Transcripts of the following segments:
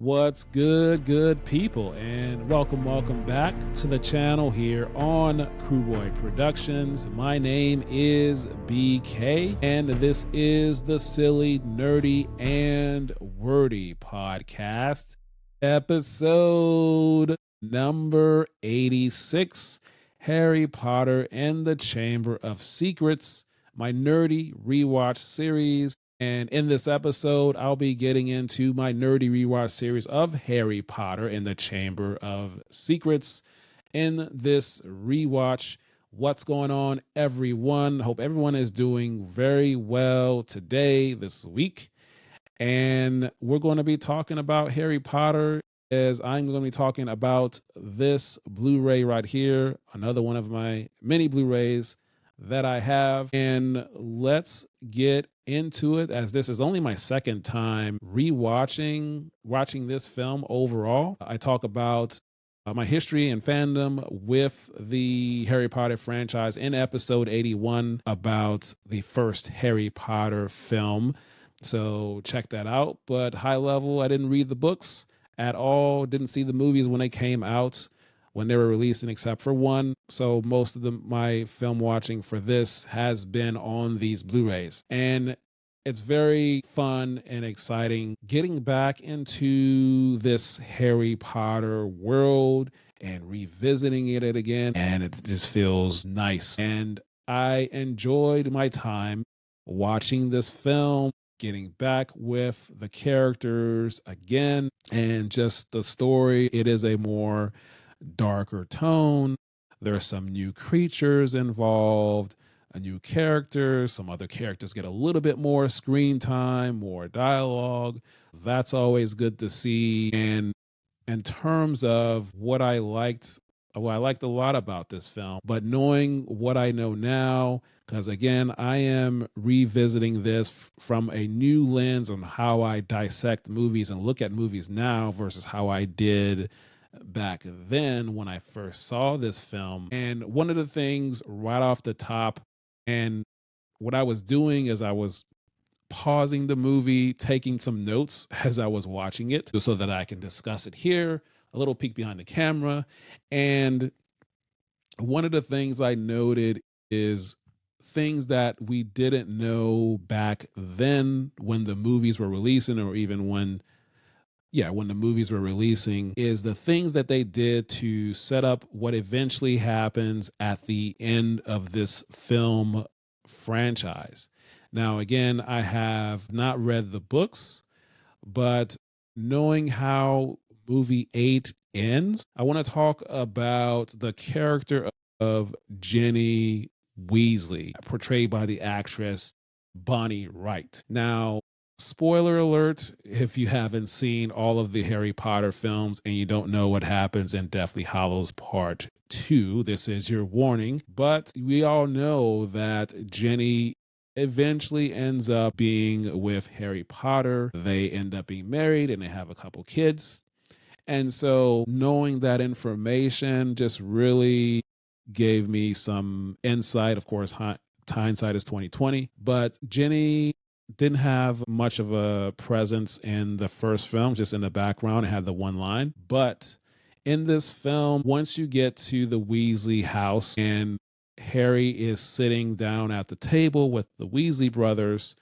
What's good people, and welcome back to the channel here on Crewboy Productions. My name is BK, and this is the Silly, Nerdy, and Wordy podcast, episode number 86, Harry Potter and the Chamber of Secrets, my Nerdy Rewatch series. And in this episode, I'll be getting into my Nerdy Rewatch series of Harry Potter and the Chamber of Secrets. In this rewatch, what's going on, everyone? Hope everyone is doing very well today, this week. And we're going to be talking about Harry Potter, as I'm going to be talking about this Blu-ray right here, another one of my many Blu-rays that I have. And let's get into it, as this is only my second time watching this film overall. I talk about my history and fandom with the Harry Potter franchise in episode 81 about the first Harry Potter film. So check that out. But high level, I didn't read the books at all, didn't see the movies when they came out, when they were releasing, except for one. So most of my film watching for this has been on these Blu-rays. And it's very fun and exciting getting back into this Harry Potter world and revisiting it again. And it just feels nice. And I enjoyed my time watching this film, getting back with the characters again, and just the story. It is a more darker tone. There are some new creatures involved, a new character. Some other characters get a little bit more screen time, more dialogue. That's always good to see. And in terms of what I liked a lot about this film, but knowing what I know now, because again, I am revisiting this from a new lens on how I dissect movies and look at movies now versus how I did back then when I first saw this film. And one of the things right off the top, and what I was doing is I was pausing the movie, taking some notes as I was watching it so that I can discuss it here, a little peek behind the camera. And one of the things I noted is things that we didn't know back then when the movies were releasing, or even when the movies were releasing, is the things that they did to set up what eventually happens at the end of this film franchise. Now, again, I have not read the books, but knowing how movie 8 ends, I want to talk about the character of Ginny Weasley, portrayed by the actress Bonnie Wright. Now, spoiler alert if you haven't seen all of the Harry Potter films and you don't know what happens in Deathly Hallows Part 2, this is your warning. But we all know that Ginny eventually ends up being with Harry Potter. They end up being married and they have a couple kids. And so knowing that information just really gave me some insight. Of course, hindsight is 2020, but Ginny didn't have much of a presence in the first film, just in the background. It had the one line. But in this film, once you get to the Weasley house and Harry is sitting down at the table with the Weasley brothers,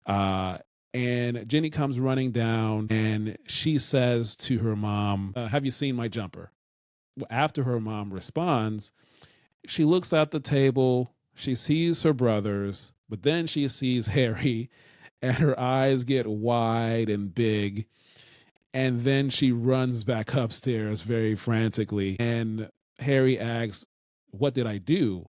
and Ginny comes running down and she says to her mom, have you seen my jumper? After her mom responds, she looks at the table, she sees her brothers, but then she sees Harry and her eyes get wide and big. And then she runs back upstairs very frantically. And Harry asks, what did I do?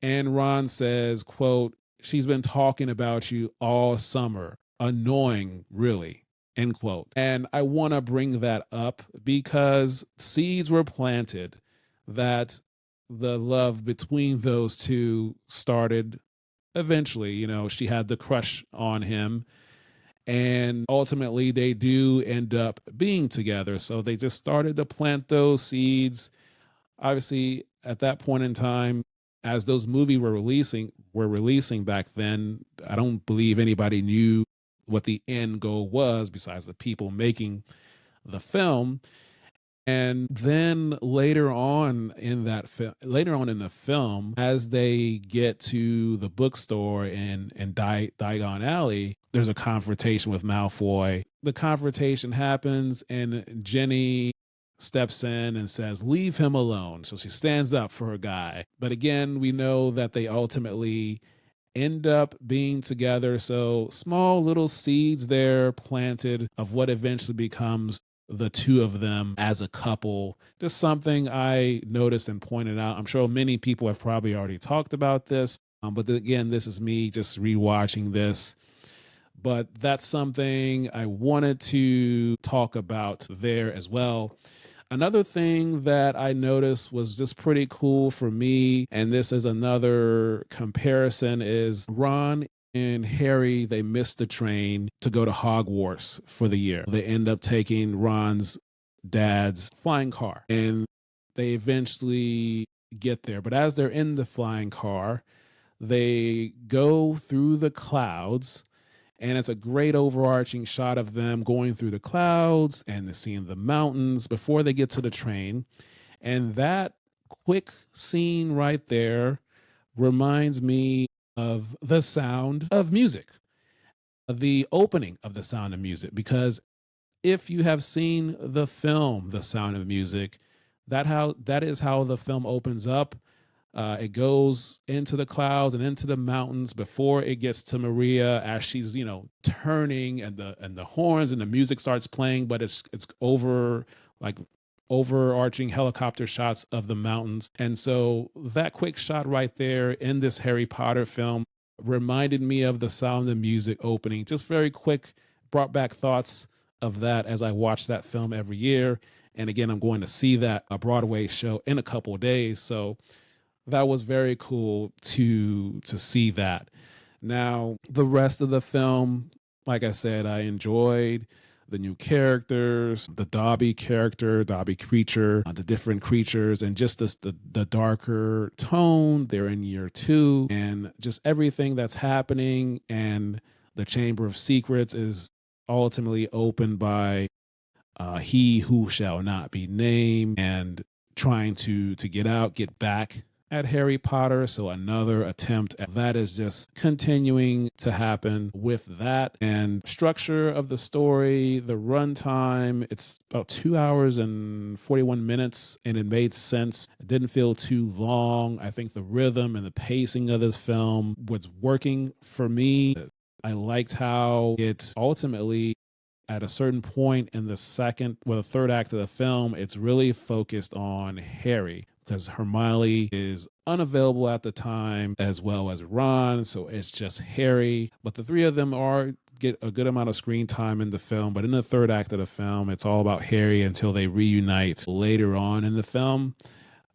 And Ron says, quote, she's been talking about you all summer. Annoying, really, end quote. And I want to bring that up because seeds were planted that the love between those two started eventually. You know, she had the crush on him, and ultimately they do end up being together. So they just started to plant those seeds. Obviously, at that point in time, as those movies were releasing back then, I don't believe anybody knew what the end goal was besides the people making the film. And then later on in the film, as they get to the bookstore in Diagon Alley, there's a confrontation with Malfoy. The confrontation happens, and Jenny steps in and says, "Leave him alone." So she stands up for her guy. But again, we know that they ultimately end up being together. So small little seeds there planted of what eventually becomes the two of them as a couple. Just something I noticed and pointed out. I'm sure many people have probably already talked about this. But again, this is me just rewatching this. But that's something I wanted to talk about there as well. Another thing that I noticed was just pretty cool for me, and this is another comparison, is Ron and Harry, they missed the train to go to Hogwarts for the year. They end up taking Ron's dad's flying car, and they eventually get there. But as they're in the flying car, they go through the clouds, and it's a great overarching shot of them going through the clouds and seeing the mountains before they get to the train. And that quick scene right there reminds me of The Sound of Music, the opening of The Sound of Music, because if you have seen the film The Sound of Music, that is how the film opens up. It goes into the clouds and into the mountains before it gets to Maria as she's, turning, and the horns and the music starts playing, but it's over, like, overarching helicopter shots of the mountains. And so that quick shot right there in this Harry Potter film reminded me of The Sound of Music opening. Just very quick, brought back thoughts of that as I watch that film every year. And again, I'm going to see that a Broadway show in a couple of days. So that was very cool to see that. Now, the rest of the film, like I said, I enjoyed the new characters, the Dobby character, Dobby creature, the different creatures, and just the darker tone. They're in year two, and just everything that's happening. And the Chamber of Secrets is ultimately opened by he who shall not be named, and trying to get back at Harry Potter. So another attempt at that is just continuing to happen with that. And structure of the story, the runtime, it's about 2 hours and 41 minutes, and it made sense. It didn't feel too long. I think the rhythm and the pacing of this film was working for me. I liked how it ultimately, at a certain point in the third act of the film, it's really focused on Harry, because Hermione is unavailable at the time, as well as Ron. So it's just Harry. But the three of them get a good amount of screen time in the film. But in the third act of the film, it's all about Harry until they reunite later on in the film.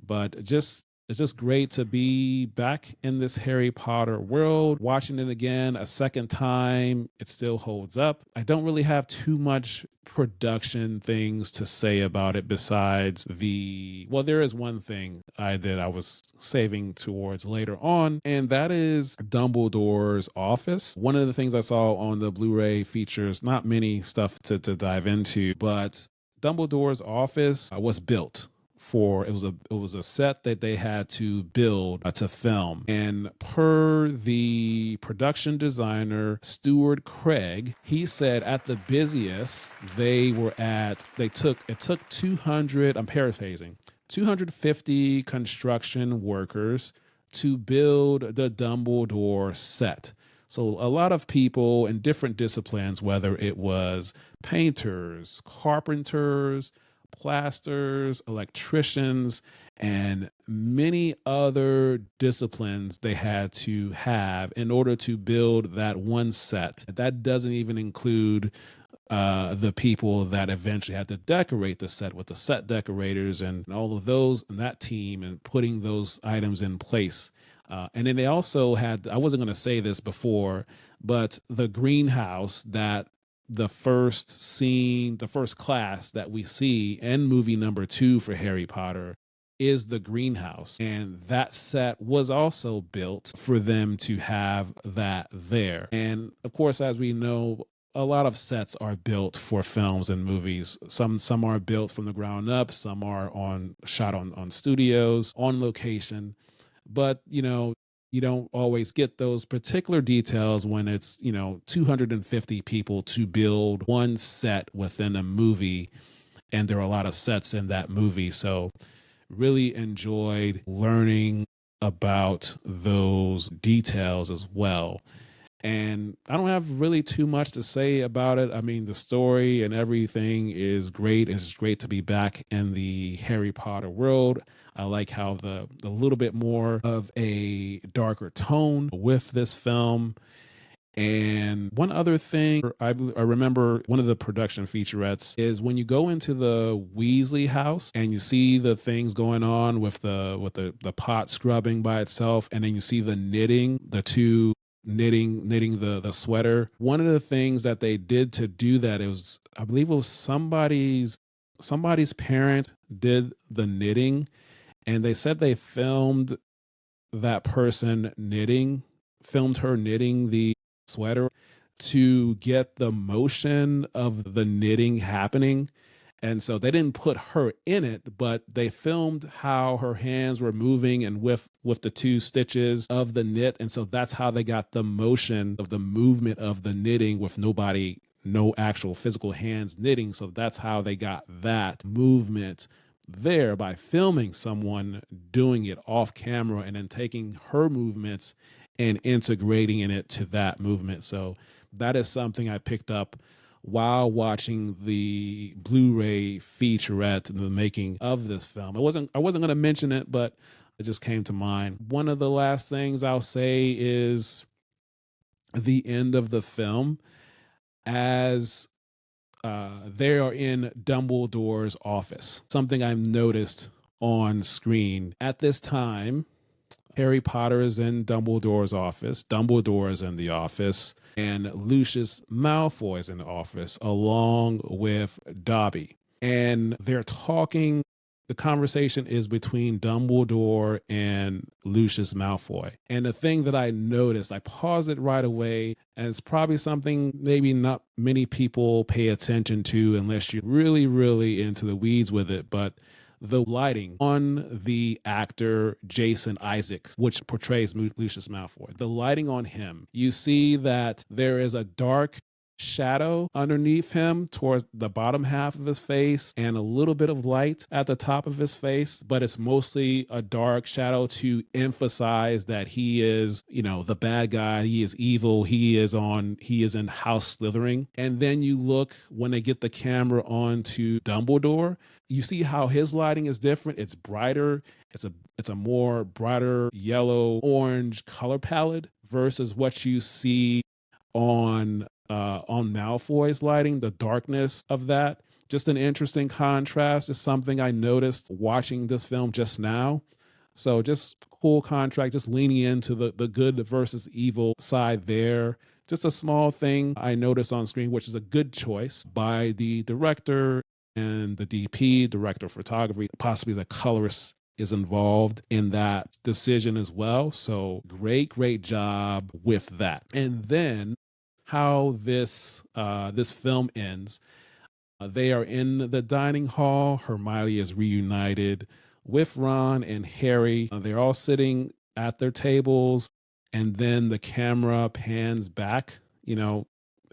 But it's just great to be back in this Harry Potter world. Watching it again a second time, it still holds up. I don't really have too much production things to say about it besides there is one thing I was saving towards later on, and that is Dumbledore's office. One of the things I saw on the Blu-ray features not many stuff to dive into, but Dumbledore's office was built for it was a set that they had to build to film. And per the production designer Stuart Craig, he said at the busiest it took 200, I'm paraphrasing, 250 construction workers to build the Dumbledore set. So a lot of people in different disciplines, whether it was painters, carpenters, plasters, electricians, and many other disciplines they had to have in order to build that one set. That doesn't even include the people that eventually had to decorate the set with the set decorators and all of those, and that team, and putting those items in place. And then they also had, I wasn't going to say this before, but the greenhouse that the first class that we see in movie number 2 for Harry Potter is the greenhouse. And that set was also built for them to have that there. And of course, as we know, a lot of sets are built for films and movies. Some are built from the ground up, some are on shot on studios, on location. But, you don't always get those particular details when it's, 250 people to build one set within a movie, and there are a lot of sets in that movie. So really enjoyed learning about those details as well. And I don't have really too much to say about it. I mean, the story and everything is great. It's great to be back in the Harry Potter world. I like how the little bit more of a darker tone with this film. And one other thing I remember one of the production featurettes is when you go into the Weasley house and you see the things going on with the pot scrubbing by itself, and then you see the knitting, the two knitting the sweater. One of the things that they did to do that, it was, I believe it was somebody's parent did the knitting, and they said they filmed that person knitting, filmed her knitting the sweater to get the motion of the knitting happening. And so they didn't put her in it, but they filmed how her hands were moving and with the two stitches of the knit. And so that's how they got the motion of the movement of the knitting with no actual physical hands knitting. So that's how they got that movement there, by filming someone doing it off camera and then taking her movements and integrating in it to that movement. So that is something I picked up while watching the Blu-ray featurette, the making of this film. I wasn't going to mention it, but it just came to mind. One of the last things I'll say is the end of the film, as they are in Dumbledore's office. Something I've noticed on screen at this time. Harry Potter is in Dumbledore's office. Dumbledore is in the office, and Lucius Malfoy is in the office along with Dobby. And they're talking. The conversation is between Dumbledore and Lucius Malfoy. And the thing that I noticed, I paused it right away, and it's probably something maybe not many people pay attention to unless you're really, really into the weeds with it. But the lighting on the actor Jason Isaacs, which portrays Lucius Malfoy, the lighting on him, you see that there is a dark shadow underneath him towards the bottom half of his face and a little bit of light at the top of his face, but it's mostly a dark shadow to emphasize that he is, the bad guy. He is evil. He is in House Slytherin. And then you look, when they get the camera onto Dumbledore, you see how his lighting is different. It's brighter. It's a more brighter yellow orange color palette versus what you see on Malfoy's lighting, the darkness of that. Just an interesting contrast is something I noticed watching this film just now. So just cool contrast, just leaning into the good versus evil side there. Just a small thing I noticed on screen, which is a good choice by the director and the DP, director of photography, possibly the colorist is involved in that decision as well. So great job with that. And then how this film ends. They are in the dining hall. Hermione is reunited with Ron and Harry. They're all sitting at their tables, and then the camera pans back.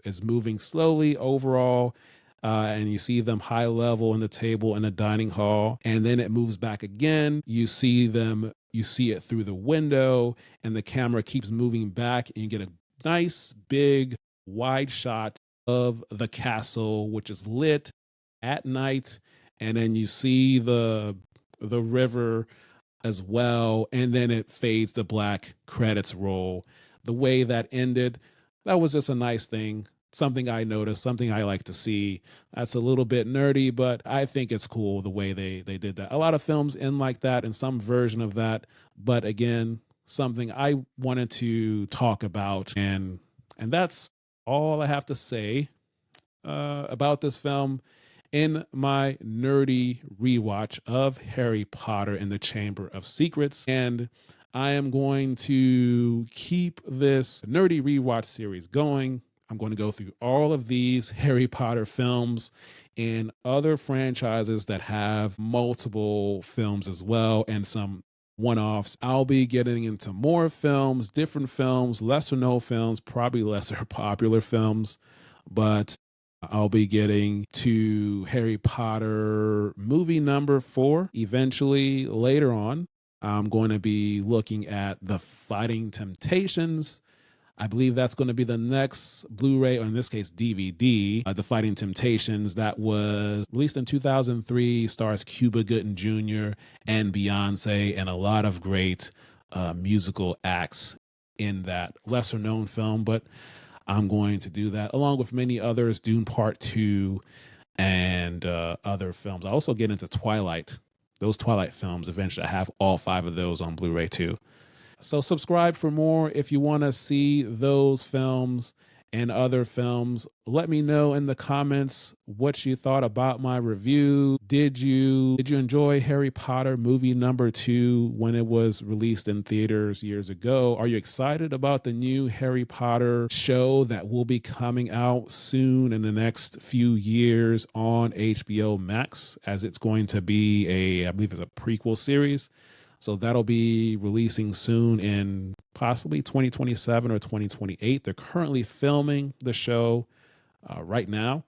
Is moving slowly overall. And you see them high level in the table in the dining hall, and then it moves back again. You see it through the window, and the camera keeps moving back, and you get a nice big wide shot of the castle, which is lit at night, and then you see the river as well, and then it fades to black, credits roll. The way that ended, that was just a nice thing, something I noticed, something I like to see. That's a little bit nerdy, but I think it's cool the way they did that. A lot of films end like that, in some version of that, but again, something I wanted to talk about, and that's all I have to say about this film in my nerdy rewatch of Harry Potter and the Chamber of Secrets. And I am going to keep this nerdy rewatch series going. I'm going to go through all of these Harry Potter films and other franchises that have multiple films as well, and some one-offs. I'll be getting into more films, different films, lesser known films, probably lesser popular films, but I'll be getting to Harry Potter movie number 4 eventually later on. I'm going to be looking at The Fighting Temptations. I believe that's going to be the next Blu-ray, or in this case DVD, The Fighting Temptations, that was released in 2003, stars Cuba Gooding Jr. and Beyonce, and a lot of great musical acts in that lesser known film. But I'm going to do that along with many others, Dune Part 2 and other films. I also get into Twilight. Those Twilight films, eventually I have all 5 of those on Blu-ray too. So subscribe for more if you want to see those films and other films. Let me know in the comments what you thought about my review. Did you enjoy Harry Potter movie number 2 when it was released in theaters years ago? Are you excited about the new Harry Potter show that will be coming out soon in the next few years on HBO Max, as it's going to be I believe it's a prequel series? So that'll be releasing soon in possibly 2027 or 2028. They're currently filming the show right now,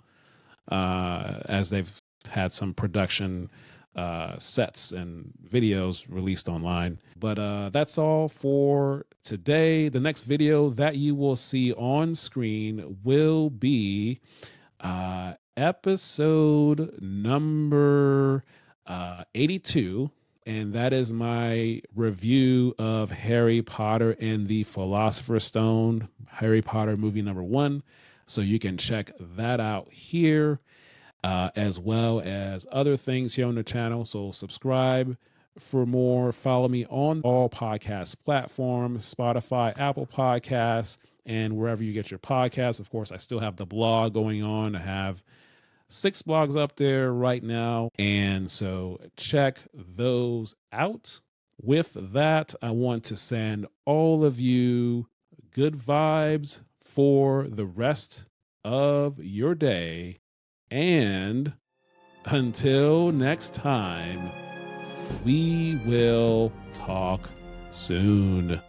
as they've had some production sets and videos released online. But that's all for today. The next video that you will see on screen will be episode number 82. And that is my review of Harry Potter and the Philosopher's Stone, Harry Potter movie number 1. So you can check that out here, as well as other things here on the channel. So subscribe for more. Follow me on all podcast platforms, Spotify, Apple Podcasts, and wherever you get your podcasts. Of course, I still have the blog going on. I have 6 blogs up there right now, and so check those out. With that, I want to send all of you good vibes for the rest of your day, and until next time, we will talk soon.